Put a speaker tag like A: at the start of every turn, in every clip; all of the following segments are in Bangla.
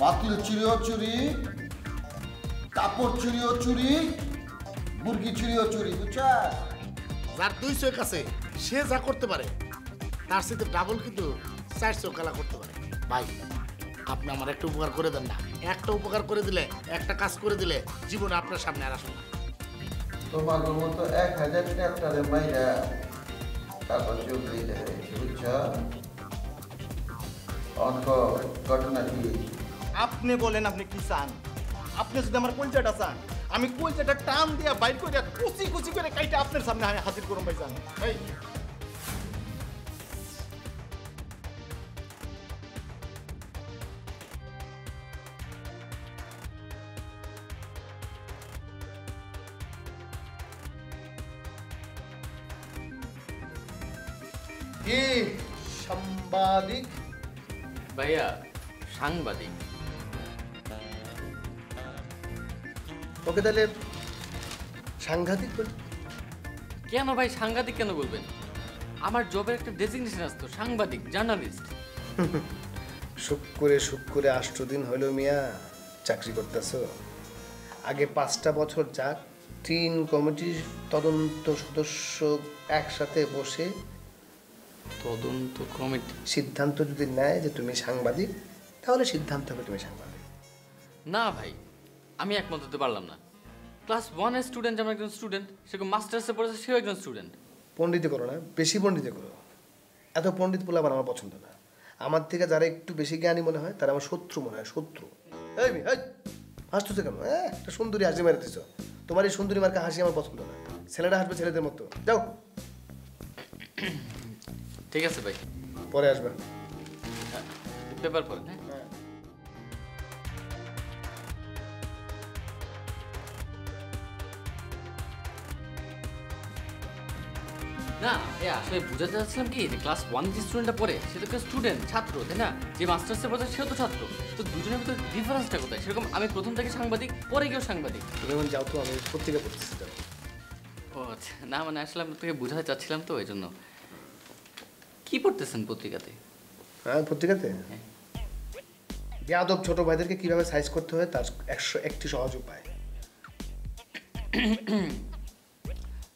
A: বাতিল চুরিও চুরি, কাপড় চুরিও চুরি, মুরগি চুরিও চুরি, বুঝছা?
B: যার 2 চোখ আছে সে যা করতে পারে তার সাথে ডাবল কিন্তু 4 চোখ খেলা করতে পারে। ভাই আপনি আমার একটা উপকার করে দেন না, একটা উপকার করে দিলে, একটা কাজ করে দিলে জীবনে আপনার সামনে আর আসুন না।
A: তোমার মতো 1000 ট্রাক্টরে মাইরা তারপর চোখ দিতে হয়েছে, বুঝছো? অঙ্ক ঘটনা কি?
C: আপনি বলেন আপনি কি চান? আপনি যদি আমার কলচাটা চান, আমি কলচাটা টান দিয়া বাইর করে কুচি কুচি করে কাইটা আপনার সামনে আমি হাজির করুন ভাই জান। এই
B: কি সাংবাদিক?
D: ভাইয়া সাংবাদিক।
B: ওকে তাহলে সাংঘাতিক বল।
D: কেন ভাই সাংঘাতিক কেন বলবেন? আমার জবের একটা ডেজিগনেশন আছে তো, সাংবাদিক, জার্নালিস্ট।
B: সুখ করে 8 দিন হলো মিয়া চাকরি করতেছো। আগে 5টা বছর যাক, 3 কমিটির তদন্ত সদস্য একসাথে বসে
D: তদন্ত কমিটি
B: সিদ্ধান্ত যদি নেয় যে তুমি সাংবাদিক, তাহলে সিদ্ধান্ত হবে তুমি সাংবাদিক।
D: না ভাই, আমি একমত হতে পারলাম না। ক্লাস 1 এর স্টুডেন্ট যেমন একজন স্টুডেন্ট, সেরকম মাস্টার্সে পড়েছে সেও একজন স্টুডেন্ট।
B: পণ্ডিতে করো না, বেশি পণ্ডিতে করো। এত পণ্ডিত বলে আবার আমার পছন্দ না। আমার থেকে যারা একটু বেশি জ্ঞানী মনে হয় তারা আমার শত্রু মনে হয়, শত্রু। এই হাসতেছে কেন? একটা সুন্দরী হাসি মেরে দিচ্ছ। তোমার এই সুন্দরী মার্কা হাসি আমার পছন্দ না। ছেলেরা হাসবে ছেলেদের মতো। যাও।
D: ঠিক আছে ভাই,
B: পরে আসবে।
D: পেপার পড়েন। হ্যাঁ না ভাইয়া, আসলে বুঝাতে চাচ্ছিলাম কি, যে ক্লাস 1 যে স্টুডেন্টটা পড়ে সে তো স্টুডেন্ট, ছাত্র, তাই না? যে মাস্টার্সে পড়ে সেও তো ছাত্র। তো দুজনের ভিতরে ডিফারেন্সটা কোথায়? সেরকম আমি প্রথম থেকে সাংবাদিক, পরে গিয়েও সাংবাদিক।
B: তুমি এখন যাও তো, আমি পত্রিকা পড়তেছি। যাও।
D: ও আচ্ছা, না মানে আসলে আমি তোকে বোঝাতে চাচ্ছিলাম তো, এই জন্য। কি পড়তেছেন পত্রিকাতে?
B: হ্যাঁ, পত্রিকাতে
D: হ্যাঁ।
B: বেয়াদব ছোট ভাইদেরকে কিভাবে সাইজ করতে হয় তার 101টি সহজ উপায়।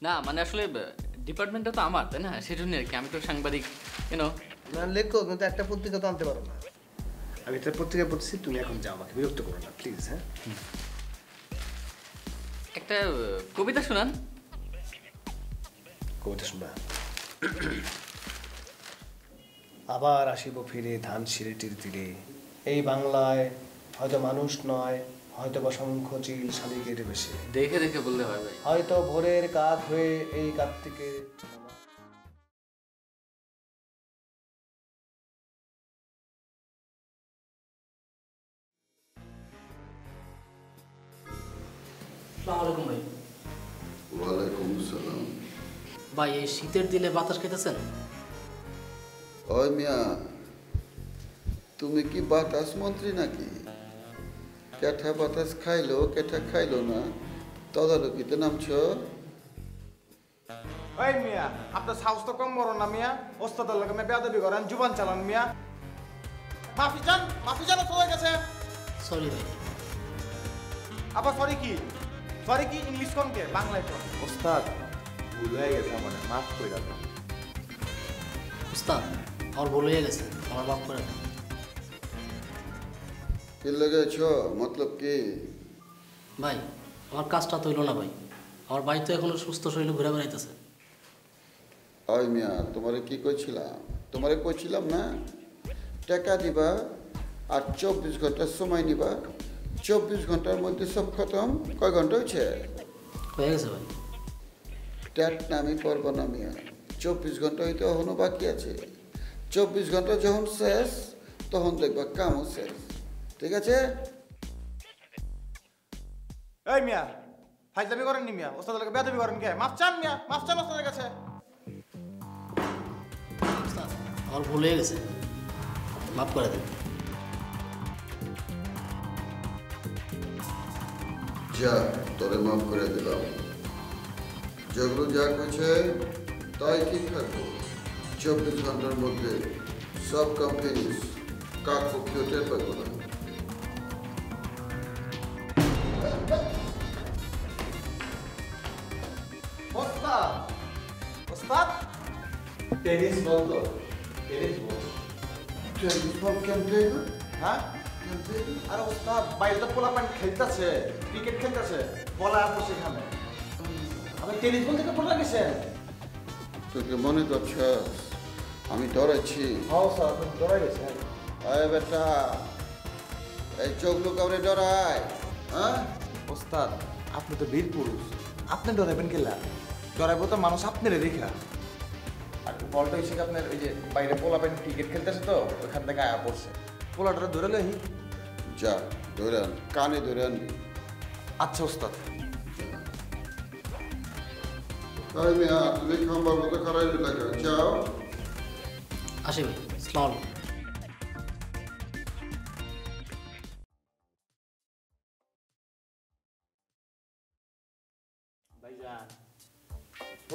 D: না মানে আসলে ডিপার্টমেন্টটা তো আমার, তাই না? সেজন্য আর কি, আমি তো সাংবাদিক, কেন
B: না লেখো, কিন্তু একটা পত্রিকা তো আনতে পারো না। আমি একটা পত্রিকা পড়ছি, তুমি এখন যাও, আমাকে বিরক্ত করো না প্লিজ। হ্যাঁ,
D: একটা কবিতা শোনান।
B: কবিতা শুনবা? আবার আসিব ফিরে ধান সিঁড়িটির তীরে, এই বাংলায় হয়তো মানুষ নয়, হয়তো বা অসংখ্য চিল শালিকের বেশি।
D: দেখে দেখে বললে হয় ভাই।
B: হয়তো ভোরের কাক হয়ে এই কার্তিকের।
E: আসসালামু আলাইকুম ভাই।
A: ওয়ালাইকুম আসসালাম।
E: ভাই এই শীতের দিনে বাতাস খেতেছেন?
A: ওই মিয়া, তুমি কি বাতাস মন্ত্রী নাকি? কেঠা বাতাস খাইলো কেঠা খাইলো না, তদারকিতে নামছো?
C: ওই মিয়া, আপনার সাহস তো কম বড় না মিয়া। ওস্তাদের লগে মে বেয়াদবি করেন, জুবান চালান মিয়া। মাফি চান হয়ে গেছে।
E: সরি ভাই।
C: আবার সরি কি ইংলিশ কোনকে বাংলায় কোন?
F: ওস্তাদ ভুল হয়ে গেছে, আমার মাফ করে দাও।
E: উস্তাদ আমার ভুল হয়ে গেছে, আমার মাফ করে দেন।
A: কি লেগেছো? মতলব কি?
E: ভাই আমার কাজটা তো হইল না ভাই। আমার ভাই তো এখনো সুস্থ শরীরে ঘুরে বেড়াইতেছে।
A: ওই মিয়া, তোমারে কি কইছিলাম না, টাকা দিবা আর 24 ঘন্টা সময় নিবা, 24 ঘন্টার মধ্যে সব খতম। কয় ঘন্টা হয়েছে?
E: হয়ে গেছে ভাই।
A: ট্যাট নামি পড়ব না মিয়া, 24 ঘন্টা হইতে এখনো বাকি আছে। 24 ঘন্টা যখন শেষ তখন দেখবা কামও শেষ। ঠিক আছে?
C: এই মিয়া, ফাইজলামি করেন নি মিয়া, ওস্তাদের লগে বেয়াদবি করেন কে? মাফ চান মিয়া, মাফ চান ওস্তাদের কাছে।
E: উস্তাদ আমার ভুল হয়ে গেছে, মাফ করে দেন।
A: যা, তোরে মাফ করে দিলাম। যেগুলো যা কইছে তাই ঠিক থাকবো। 24 ঘন্টার মধ্যে সব কোম্পানি কাক পক্ষীয় টের পাইব না।
C: টেনিস বল তো টেনিস বল
A: টেনিস বল কেমতে হইবে?
C: হ্যাঁ
A: কেমতে হইবে?
C: আরে ওস্তাদ বাইরে তো পোলাপান খেলতেছে ক্রিকেট খেলতেছে বলা আছে সেখানে আপনি টেনিস বল থেকে পড়ে গেছেন
A: তোকে মনে করছস আমি ডরাইছি?
C: হ্যাঁ স্যার আপনি ধরে গেছেন
A: আয় বেটা, এই চোখ লুকাওরে ডরায়, হ্যাঁ?
F: ওস্তাদ আপনি তো বীর পুরুষ, আপনি ডরাবেন কেলা? ডরাইবো তো মানুষ আপনারে দেখা। আর বলটা হয়েছে কি আপনার ওই যে বাইরে পোলাপেন ক্রিকেট খেলতেছে তো ওইখান থেকে আয়া পড়ছে, পোলাটা ধরে লই।
A: যা ধরে আন, কানে ধরে আনবি।
F: আচ্ছা ওস্তাদ।
A: তাই মিয়া, তুমি খাম্বার মতো খারাইলে লাগে, যাও।
E: আসি ভাই, আসসালামু আলাইকুম।
C: ভাইজান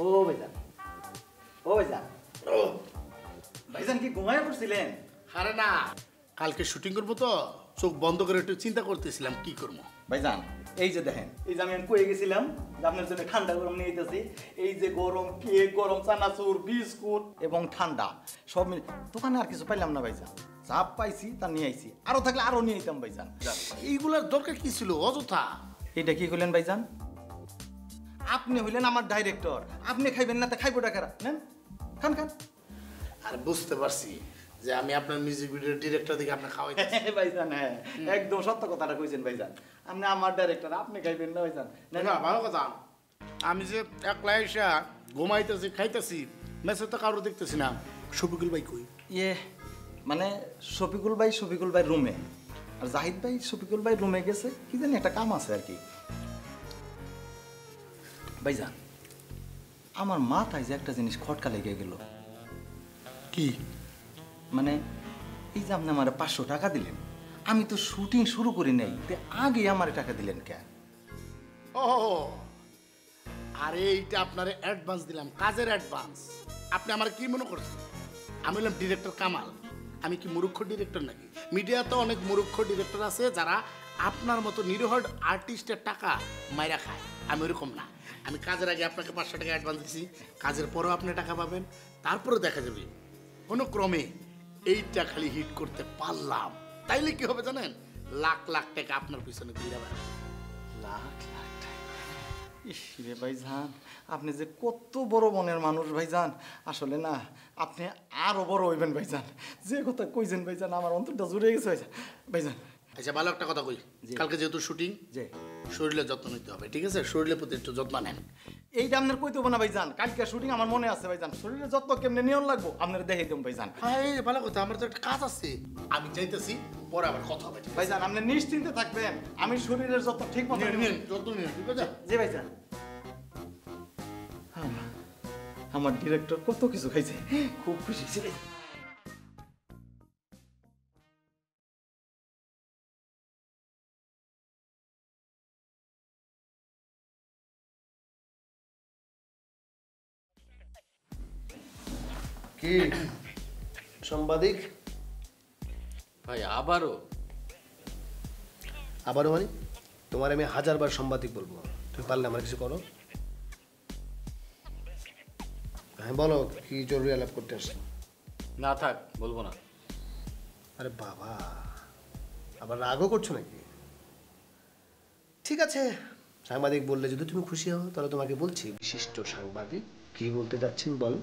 C: ও ভাইজান ও ভাইজান ভাইজান কি ঘুমায় পড়ছিলেন?
G: আরে না, কালকে শুটিং করবো তো চোখ বন্ধ করে একটু চিন্তা করতেছিলাম কি করবো।
C: ভাইজান এই যে দেখেন, এই যে আমি কয়ে গেছিলাম যে আপনার জন্য ঠান্ডা গরম নিয়ে যেতেছি, এই যে গরম কেক, গরম চানাচুর, বিস্কুট এবং ঠান্ডা সব মিলে দোকানে আর কিছু পাইলাম না ভাইজান, যা পাইছি তা নিয়ে আইছি, আরো থাকলে আরো নিয়ে আইতাম ভাইজান।
G: এইগুলার দরকার কি ছিল অযথা?
C: এটা কি করলেন ভাইজান? আপনি হইলেন আমার ডাইরেক্টর, আপনি খাইবেন না তা খাইবো টাকারা নেন, খান খান।
G: আর বুঝতে পারছি যে আমি আপনার মিউজিক ভিডিওর ডিরেক্টর থেকে আপনার খাওয়াই
C: ভাইজান হ্যাঁ একদম সত্য কথাটা কইছেন ভাইজান, আপনি আমার ডাইরেক্টর, আপনি খাইবেন না ভাইজান।
G: না ভালো কথা, আমি যে একলা এসা ঘুমাইতেছি খাইতেছি, মেসে তো কারো দেখতেছি না। শফিকুল ভাই কই?
C: ইয়ে মানে শফিকুল ভাই রুমে, আর জাহিদ ভাই শফিকুল ভাই রুমে গেছে, কি জানি একটা কাম আছে আর কি। ভাইজান আমার মাথায় যে একটা জিনিস খটকা লেগে গেল।
G: কি?
C: মানে এই যে আপনি আমার 500 টাকা দিলেন, আমি তো শুটিং শুরু করি নাই, আগে আমার টাকা দিলেন কেন?
G: ও আরে এইটা আপনার অ্যাডভান্স দিলাম, কাজের অ্যাডভান্স। আপনি আমার কি মনে করছেন আমি হলাম ডিরেক্টর কামাল? আমি কি মূর্খ ডিরেক্টর নাকি? মিডিয়াতে অনেক মূর্খ ডিরেক্টর আছে যারা আপনার মতো নিরীহ আর্টিস্টের টাকা মাইরা খায়। আমি ওরকম না, আমি কাজের আগে আপনাকে 500 টাকা অ্যাডভান্স দিছি, কাজের পরেও আপনি টাকা পাবেন, তারপরেও দেখা যাবে কোনো ক্রমে এইটা খালি হিট করতে পারলাম, তাইলে কি হবে জানেন? লাখ লাখ টাকা আপনার পিছনে ঘুরে বেড়াবে।
C: লাখ লাখ টাকা! ইস রে ভাইজান, আপনি যে কত বড় মনের মানুষ ভাইজান, আসলে না আপনি আরো বড় হইবেন ভাইজান, যে কথা কইছেন ভাইজান আমার অন্তরটা জুড়ে গেছে ভাইজান। ভাইজান
G: আচ্ছা ভালো একটা কথা কই, কালকে যেহেতু শুটিং,
C: যে
G: শরীরের যত্ন নিতে হবে, ঠিক আছে? শরীরের প্রতি একটু যত্ন নেন।
C: এইটা আপনার কইতে হবে না ভাইজান, কালকে শুটিং আমার মনে আছে ভাইজান, শরীরের যত্ন কেমনে নিয়ন লাগবো আপনার দেখাই দেব ভাইজান।
G: হ্যাঁ এই ভালো কথা, আমার তো একটা কাজ আছে, আমি যাইতেছি, পরে আবার কথা হবে।
C: ভাইজান আপনি নিশ্চিন্তে থাকবেন, আমি শরীরের যত্ন ঠিক মতো
G: নিন, নিন, যত্ন নিন, ঠিক আছে?
C: জি ভাইজান। আমার ডিরেক্টর কত কিছু খাইছে, খুব খুশি ছিল।
B: কি সাংবাদিক?
D: ভাই আবারও?
B: আবারও মানে তোমার আমি 1000বার সাংবাদিক বলবো, তুমি পারলে আমার কিছু করো। হ্যাঁ বলো, কি জরুরি আলাপ করতে আসছো?
D: না থাক, বলবো না।
B: আরে বাবা, আবার রাগও করছো নাকি? ঠিক আছে, সাংবাদিক বললে যদি তুমি খুশি হও তাহলে তোমাকে বলছি। বিশিষ্ট সাংবাদিক কি বলতে যাচ্ছেন বল।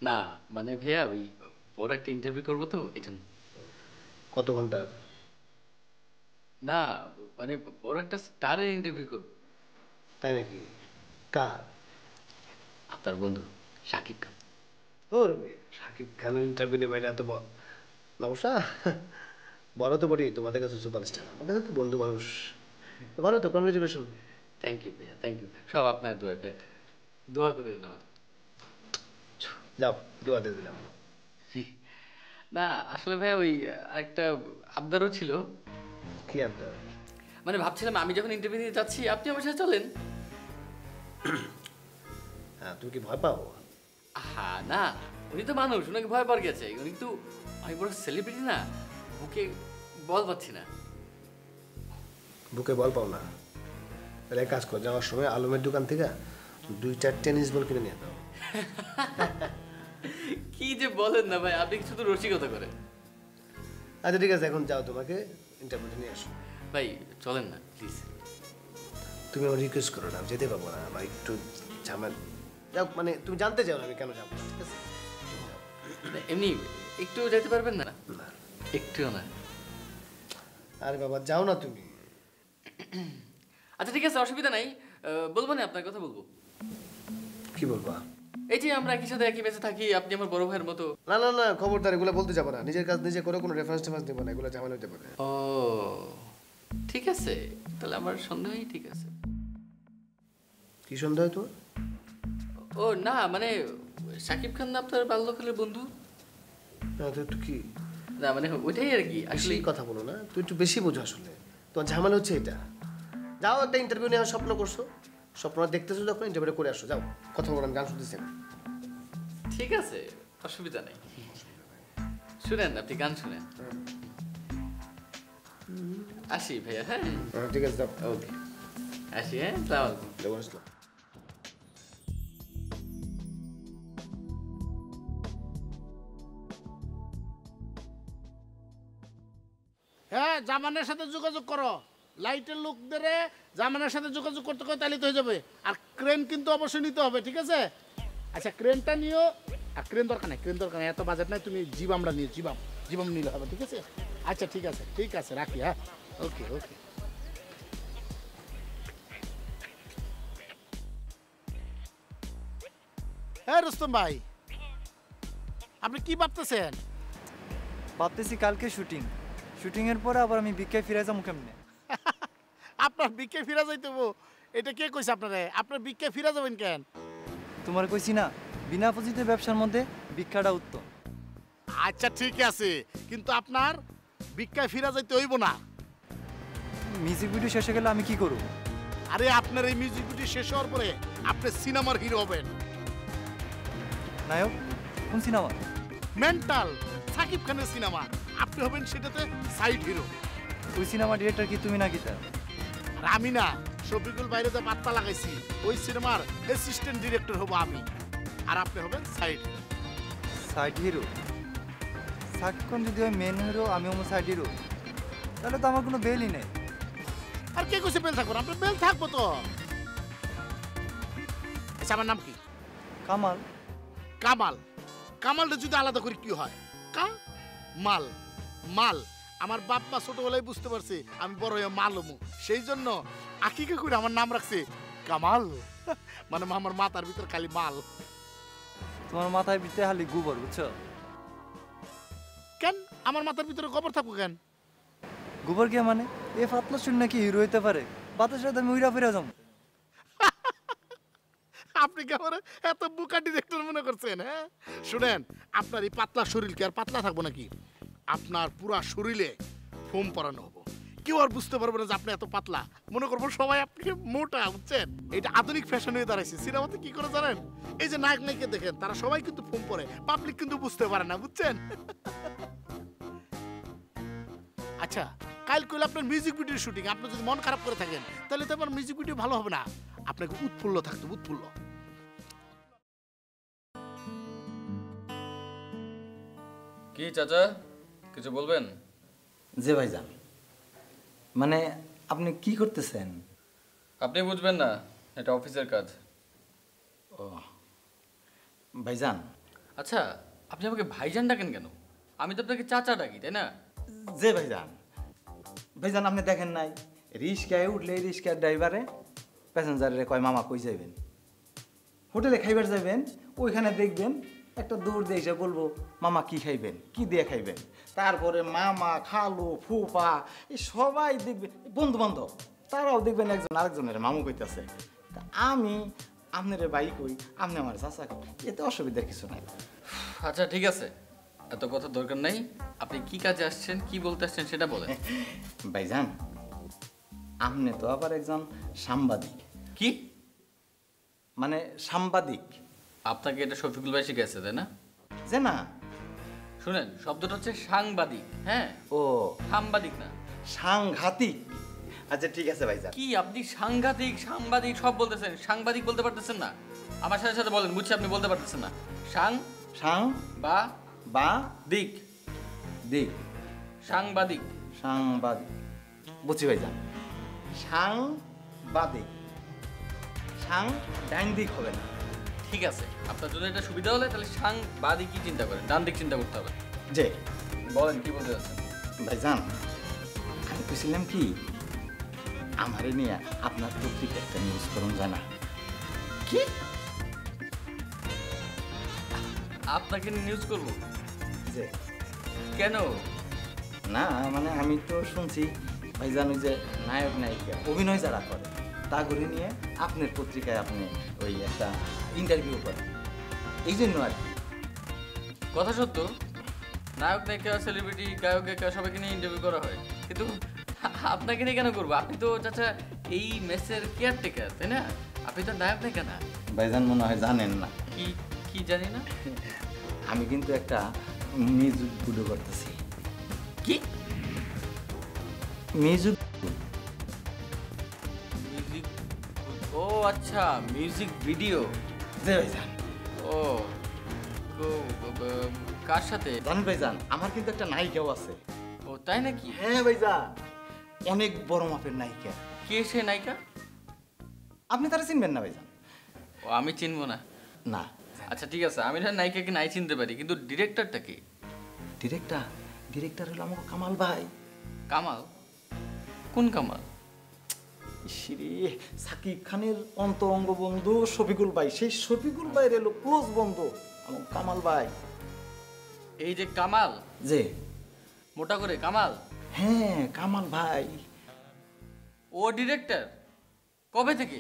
D: না মানে ভাইয়া ওই ওর একটা ইন্টারভিউ করবো তো এটা।
B: কত ঘন্টা?
D: না মানে ওর একটা স্টারের ইন্টারভিউ করবো।
B: তাই নাকি? কার?
D: আপনার বন্ধু শাকিব খান।
B: ওর শাকিব খানের ইন্টারভিউ নেবে না তো নমস্কার, বড় তো বলি তোমাদের কাছে সুপারস্টার, আমাদের কাছে তো বন্ধু মানুষ। বলো তো, কনগ্রেচুলেশন।
D: থ্যাংক ইউ ভাইয়া, থ্যাংক ইউ, সব আপনার দোয়া ভাইয়া, দোয়া করে দিলাম।
B: যাও, দোয়া দিয়ে দিলাম।
D: না আসলে ভাইয়া ওই একটা আবদারও ছিল।
B: কি আবদার?
D: মানে ভাবছিলাম আমি যখন ইন্টারভিউ দিতে যাচ্ছি আপনি আমার সাথে চলেন।
B: হ্যাঁ, তুমি কি ভয় পাও?
D: হ্যাঁ না, উনি তো মানুষ, ওনাকে ভয় পাওয়ার গেছে, কিন্তু আমি বড় সেলিব্রিটি না, বুকে বল পাচ্ছি না।
B: বুকে বল পাও না? তাহলে এক কাজ করো, যাওয়ার সময় আলমের দোকান থেকে 2টা টেনিস বল কিনে নিয়ে দাও।
D: কি যে বলেন না ভাই, আপনি শুধু রসিকতা করেন।
B: আচ্ছা ঠিক আছে, এখন যাও, তোমাকে ইন্টারভিউতে নিয়ে আসো।
D: ভাই চলেন না প্লিজ।
B: তুমি আমার রিকোয়েস্ট করো না, আমি যেতে পারবো না, আমার একটু ঝামেলা। যাও, মানে তুমি জানতে চাও না আমি কেন যাবো না, ঠিক আছে?
D: এমনি একটু যেতে পারবেন না?
B: না।
D: একটুও না?
B: আরে বাবা যাও না তুমি।
D: আচ্ছা ঠিক আছে, অসুবিধা নাই, বলবো না, আপনার কথা বলবো।
B: কি বলবা?
D: এই যে আমরা একই সাথে একই মেসে থাকি, আপনি আমার বড় ভাইয়ের মতো।
B: না না না, খবরদার এগুলো বলতে যাবো না, নিজের কাজ নিজে করে, কোনো রেফারেন্স টেফারেন্স দেবো না, এগুলো ঝামেলা হতে পারে।
D: ও ঠিক আছে, তাহলে আমার সন্দেহই ঠিক আছে।
B: কি সন্দেহ তোমার?
D: ও না, মানে শাকিব খান না আপনার বাল্যকালের বন্ধু?
B: না তো একটু কি
D: না মানে ওইটাই আর কি, আসলে
B: আসলে কথা বলো না, তুই একটু বেশি বোঝো আসলে, তোমার ঝামেলা হচ্ছে এটা। যাও, একটা ইন্টারভিউ নেওয়ার স্বপ্ন করছো, স্বপ্ন দেখতেছো যখন ইন্টারভিউ করে আসো, যাও, কথা বলো, আমি গান শুনতেছি।
D: ঠিক আছে, অসুবিধা নেই। শুনেন, আপনি গান শুনেন। আসি ভাইয়া। হ্যাঁ
B: ঠিক আছে, যাও।
D: ওকে, আসি। হ্যাঁ, আসসালামু আলাইকুম।
B: দেখো আসলাম।
G: হ্যাঁ, জামানের সাথে যোগাযোগ করো, লাইটের লোকদের জামানের সাথে যোগাযোগ করতে করে তাহলে তো হয়ে যাবে। আর ক্রেন কিন্তু অবশ্যই নিতে হবে, ঠিক আছে? আচ্ছা, ক্রেনটা নিও। আর ক্রেন দরকার নেই, ক্রেন দরকার নেই, এত বাজেট নাই, তুমি জীবামরা নিও, জীবাম নিলে হবে, ঠিক আছে? আচ্ছা ঠিক আছে, ঠিক আছে, রাখি। হ্যাঁ, ওকে ওকে। হ্যাঁ রুস্তম ভাই, আপনি কি ভাবতেছেন?
H: ভাবতেছি কালকে শুটিংয়ের পরে আবার আমি ভিক্ষায় ফিরে যাবো কেমনে?
G: আপনার বিকে ফিরা যাইতে হবো? এটা কে কইছে আপনারে? আপনার বিকে ফিরা যাবেন কেন?
H: তোমার কইছি না, বিনা পুঁজিতে ব্যবসার মধ্যে ভিক্ষাটা উত্তম।
G: আচ্ছা ঠিক আছে, কিন্তু আপনার ভিক্ষায় ফিরা যাইতে হইব না।
H: মিউজিক ভিডিও শেষে গেলে আমি কি করব?
G: আরে আপনার এই মিউজিক ভিডিও শেষ হওয়ার পরে আপনি সিনেমার হিরো হবেন।
H: নায়ক? কোন সিনেমা?
G: মেন্টাল, সাকিব খানের সিনেমা। আপনি হবেন সেটাতে সাইড হিরো।
H: ওই সিনেমা ডিরেক্টর কি তুমি নাকি? তা
G: আর আমি না, শফিকুল বাইরে যে পাত্তা লাগাইছি, ওই সিনেমার অ্যাসিস্ট্যান্ট ডিরেক্টর হব আমি, আর আপনি হবেন side hero.
H: Side hero? Shakib Khan যদি হয় মেন হিরো, আমি হবো সাইড হিরো, তাহলে তো আমার কোনো বেলই নেই।
G: আর কে কইছে বেল থাকবো না? আপনার বেল থাকবো তো। আচ্ছা, আমার নাম কি?
H: কামাল।
G: কামাল। কামালটা যদি আলাদা করে কি হয়? মাল। মাল। আমার বাপ মা ছোটবেলায় বুঝতে পারছে আমি বড় হয়ে মাল হমু, সেই জন্য আকিকা করে আমার নাম রাখছে কামাল। মানে আমার মাথার ভিতর খালি মাল।
H: তোমার মাথায় ভিতরে খালি গোবর, বুঝছো?
G: কেন আমার মাথার ভিতরে গোবর থাকবো কেন?
H: গোবর কে মানে? এ ফাতলা শুন নাকি হিরো হইতে পারে? বাতাসের সাথে আমি উইরা ফিরে যাবো।
G: আপনি কি আমার এত বুকা ডিরেক্টর মনে করছেন? হ্যাঁ, শুনেন, আপনার এই পাতলা শরীর কি আর পাতলা থাকবো নাকি? আপনার পুরা শরীরে ফোম পরানো হবো, কেউ আর বুঝতে পারবে না যে আপনি এত পাতলা। মনে করবো সবাই আপনাকে মোটা, বুঝছেন? এটা আধুনিক ফ্যাশন হয়ে দাঁড়াইছে। সিনেমাতে কি করে জানেন? এই যে নায়ক নায়িকা দেখেন, তারা সবাই কিন্তু ফোম পরে, পাবলিক কিন্তু বুঝতে পারে না, বুঝছেন? আচ্ছা, কাল কইলে আপনার মিউজিক ভিডিও শুটিং, আপনি যদি মন খারাপ করে থাকেন তাহলে তো আমার মিউজিক ভিডিও ভালো হবে না। আপনাকে উৎফুল্ল থাকতে, উৎফুল্ল।
D: কি চাচা, কিছু বলবেন?
I: জি ভাইজান, মানে আপনি কি করতেছেন?
D: আপনি বুঝবেন না, এটা অফিসের কাজ।
I: ও ভাইজান।
D: আচ্ছা, আপনি আমাকে ভাইজান ডাকেন কেন? আমি তো আপনাকে চাচা ডাকি, তাই না?
I: যে ভাইজান, ভাইজান আপনি দেখেন নাই, রিক্সায় উঠলে রিক্সার ড্রাইভারে প্যাসেঞ্জারে কয় মামা কই যাবেন? হোটেলে খাইবার যাবেন, ওইখানে দেখবেন একটা দৌড় দিয়ে এসে বলবো মামা কি খাইবেন, কি দিয়ে খাইবেন। তারপরে মামা, খালু, ফুপা, এই সবাই দেখবেন, বন্ধু বান্ধব, তারাও দেখবেন একজন আরেকজনের মামু কইতাছে। তা আমি আপনার ভাই কই, আপনি আমার চাচা কই, এতে অসুবিধার কিছু নাই।
D: আচ্ছা ঠিক আছে, এত কথা দরকার নাই। আপনি কি কাজে আসছেন, কি বলতে আসছেন সেটা বলেন।
I: ভাইজান, আপনি তো আবার একজন সাংবাদিক।
D: কি?
I: মানে সাংবাদিক।
D: আপনাকে এটা শফিকুল ভাই শিখেছে, তাই না?
I: যে না,
D: শুনেন, শব্দটা হচ্ছে সাংবাদিক। হ্যাঁ,
I: ও
D: সাংবাদিক না।
I: সাংঘাতিক। আচ্ছা ঠিক আছে ভাইজান।
D: কি আপনি সাংঘাতিক সাংবাদিক সব বলতেছেন, সাংবাদিক বলতে পারতেছেন না? আমার সাথে সাথে বলেন, বুঝছি আপনি বলতে পারতেছেন না। সাং
I: সাং
D: বা
I: বা
D: দিক,
I: দিক,
D: সাংবাদিক।
I: সাংবাদিক, বুঝছি ভাইজান। সাংবাদিক, সাং ডাইন দিক হবে না।
D: ঠিক আছে, আপনার জন্য এটা সুবিধা হলে তাহলে সাংবাদিক কি চিন্তা করেন, ডান দিক চিন্তা করতে হবে।
I: যে
D: বলেন কি বলতে যাচ্ছেন?
I: ভাইজান আমি কইছিলাম কি, আমারে নিয়ে আপনার পত্রিকা একটা নিউজ করুন জানা।
D: কি আপনাকে নিউজ করব?
I: যে
D: কেন?
I: না মানে আমি তো শুনছি ভাইজান ওই যে নায়ক নায়িকা অভিনয় যারা করে তা করে নিয়ে আপনার পত্রিকায় আপনি ওই একটা ইন্টারভিউ করেন, এই জন্য আর কি।
D: কথা সত্য, নায়ক নায়িকা সেলিব্রিটি গায়ক গায়িকা সবাইকে নিয়ে ইন্টারভিউ করা হয়, কিন্তু আপনাকে নিয়ে কেন করবো? আপনি তো চাচা এই মেসের কেয়ারটেকার, তাই না? আপনি তো নায়ক নায়িকা না।
I: ভাইজান মনে হয় জানেন না,
D: কি কি জানি না।
I: আমি কিন্তু একটা মিউজিক ভিডিও করতেছি।
D: কি
I: মিউজিক?
D: মিউজিক? ও আচ্ছা, মিউজিক ভিডিও।
I: যে ভাইজান
D: ও কার সাথে?
I: জানেন ভাইজান আমার কিন্তু একটা নায়িকাও আছে।
D: ও তাই নাকি?
I: হ্যাঁ ভাইজান, অনেক বড় মাপের নায়িকা।
D: কে সে নায়িকা?
I: আপনি তারা চিনবেন না ভাইজান?
D: ও আমি চিনবো না।
I: না।
D: আচ্ছা ঠিক আছে, আমি না নায়িকাকে নাই চিনতে পারি, কিন্তু ডিরেক্টরটা কি?
I: ডিরেক্টর হলো আমাকে কামাল ভাই।
D: কামাল? কোন কামাল?
I: ইসিরে সাকিব খানের অন্তরঙ্গ বন্ধু শফিকুল ভাই, সেই শফিকুল ভাইয়ের এলো ক্লোজ বন্ধু আমার কামাল ভাই।
D: এই যে কামাল,
I: যে
D: মোটা করে কামাল?
I: হ্যাঁ কামাল ভাই।
D: ও ডিরেক্টর? কবে থেকে?